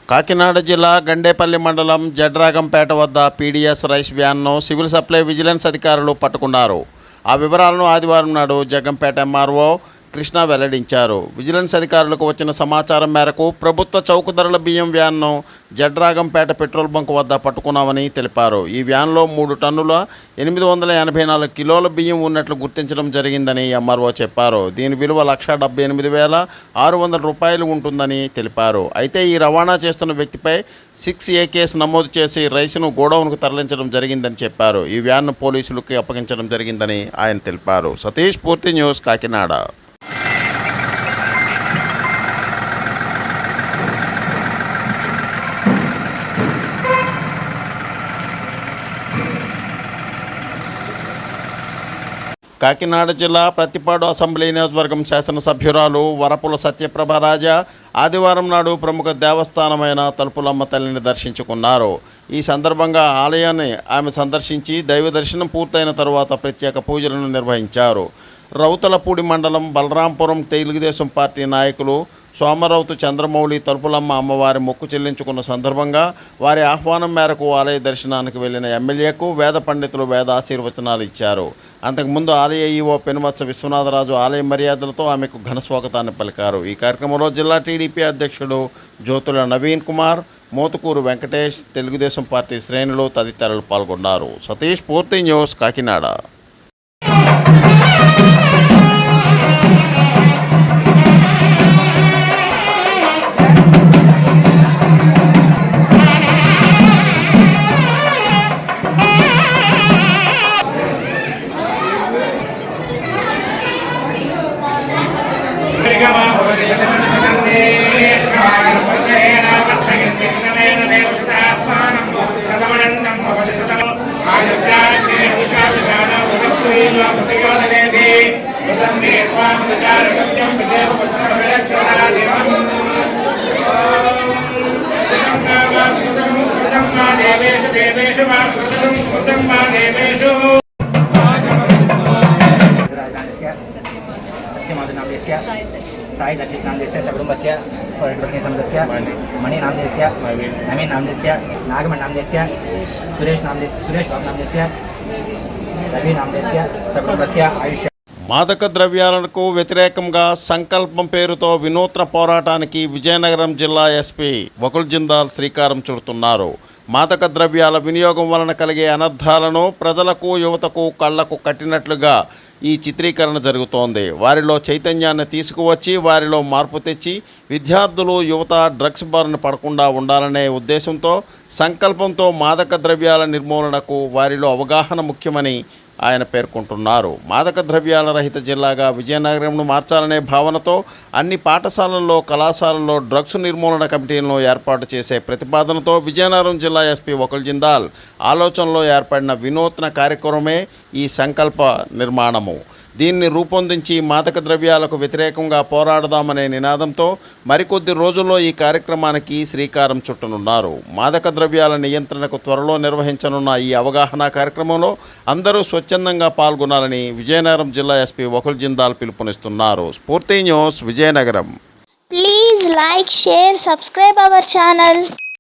కాకినాడ జిల్లా గండేపల్లి మండలం జడ్రాగంపేట వద్ద పీడీఎస్ రైస్ వ్యాన్ను సివిల్ సప్లై విజిలెన్స్ అధికారులు పట్టుకున్నారు. ఆ వివరాలను ఆదివారం నాడు జగ్గంపేట ఎంఆర్ఓ కృష్ణ వెల్లడించారు. విజిలెన్స్ అధికారులకు వచ్చిన సమాచారం మేరకు ప్రభుత్వ చౌక ధరల బియ్యం వ్యాన్ను జడ్రాగంపేట పెట్రోల్ బంక్ వద్ద పట్టుకున్నామని తెలిపారు. ఈ వ్యాన్లో 3 టన్నుల 884 కిలోల బియ్యం ఉన్నట్లు గుర్తించడం జరిగిందని ఎంఆర్ఓ చెప్పారు. దీని విలువ 1,78,600 రూపాయలు ఉంటుందని తెలిపారు. అయితే ఈ రవాణా చేస్తున్న వ్యక్తిపై 6A కేసు నమోదు చేసి రైస్ను గోడౌన్కు తరలించడం జరిగిందని చెప్పారు. ఈ వ్యాన్ను పోలీసులకు అప్పగించడం జరిగిందని ఆయన తెలిపారు. సతీష్, పూర్తి న్యూస్, కాకినాడ. కాకినాడ జిల్లా ప్రత్తిపాడు అసెంబ్లీ నియోజకవర్గం శాసనసభ్యురాలు వరపుల సత్యప్రభ రాజా ఆదివారం నాడు ప్రముఖ దేవస్థానమైన తలుపులమ్మ తల్లిని దర్శించుకున్నారు. ఈ సందర్భంగా ఆలయాన్ని ఆమె సందర్శించి దైవ దర్శనం పూర్తయిన తరువాత ప్రత్యేక పూజలను నిర్వహించారు. రౌతలపూడి మండలం బలరాంపురం తెలుగుదేశం పార్టీ నాయకులు సోమరౌతు చంద్రమౌళి తలుపులమ్మ అమ్మవారి మొక్కు చెల్లించుకున్న సందర్భంగా వారి ఆహ్వానం మేరకు ఆలయ దర్శనానికి వెళ్లిన ఎమ్మెల్యేకు వేద పండితులు వేద ఆశీర్వచనాలు ఇచ్చారు. అంతకుముందు ఆలయ ఈవో పెనుమత్స విశ్వనాథరాజు ఆలయ మర్యాదలతో ఆమెకు ఘన స్వాగతాన్ని పలికారు. ఈ కార్యక్రమంలో జిల్లా టీడీపీ అధ్యక్షుడు జ్యోతుల నవీన్ కుమార్, మోతుకూరు వెంకటేష్, తెలుగుదేశం పార్టీ శ్రేణులు తదితరులు పాల్గొన్నారు. సతీష్, పూర్తి న్యూస్, కాకినాడ. साई दक्षिण नामदेस्य सकुटुम्बस्य पत्नी समुदस्य मणि नामदेस्य नवीन नामदेस्य नागमण नामदेस्य सुरेश बाबू नामदेस्य रवि नामदेस्य सकुटुम्बस्य आयुष्य. మాదక ద్రవ్యాలకు వ్యతిరేకంగా సంకల్పం పేరుతో వినూత్న పోరాటానికి విజయనగరం జిల్లా ఎస్పీ వకుల్ జిందాల్ శ్రీకారం చుడుతున్నారు. మాదక ద్రవ్యాల వినియోగం వలన కలిగే అనర్థాలను ప్రజలకు, యువతకు కళ్లకు కట్టినట్లుగా ఈ చిత్రీకరణ జరుగుతోంది. వారిలో చైతన్యాన్ని తీసుకువచ్చి వారిలో మార్పు తెచ్చి విద్యార్థులు, యువత డ్రగ్స్ బారిన పడకుండా ఉండాలనే ఉద్దేశంతో, సంకల్పంతో మాదక ద్రవ్యాల నిర్మూలనకు వారిలో అవగాహన ముఖ్యమని ఆయన పేర్కొంటున్నారు. మాదక ద్రవ్యాల రహిత జిల్లాగా విజయనగరంను మార్చాలనే భావనతో అన్ని పాఠశాలల్లో, కళాశాలల్లో డ్రగ్స్ నిర్మూలన కమిటీలను ఏర్పాటు చేసే ప్రతిపాదనతో విజయనగరం జిల్లా ఎస్పీ వకుల్ జిందాల్ ఆలోచనలో ఏర్పడిన వినూత్న కార్యక్రమమే ఈ సంకల్ప నిర్మాణము. దీన్ని రూపొందించి మాదక ద్రవ్యాలకు వ్యతిరేకంగా పోరాడదామనే నినాదంతో మరికొద్ది రోజుల్లో ఈ కార్యక్రమానికి శ్రీకారం చుట్టనున్నారు. మాదక ద్రవ్యాల నియంత్రణకు త్వరలో నిర్వహించనున్న ఈ అవగాహన కార్యక్రమంలో అందరూ స్వచ్ఛందంగా పాల్గొనాలని విజయనగరం జిల్లా ఎస్పీ వకుల్ జిందాల్ పిలుపునిస్తున్నారు. స్ఫూర్తి news, Vizianagaram. Please like, share, subscribe our channel.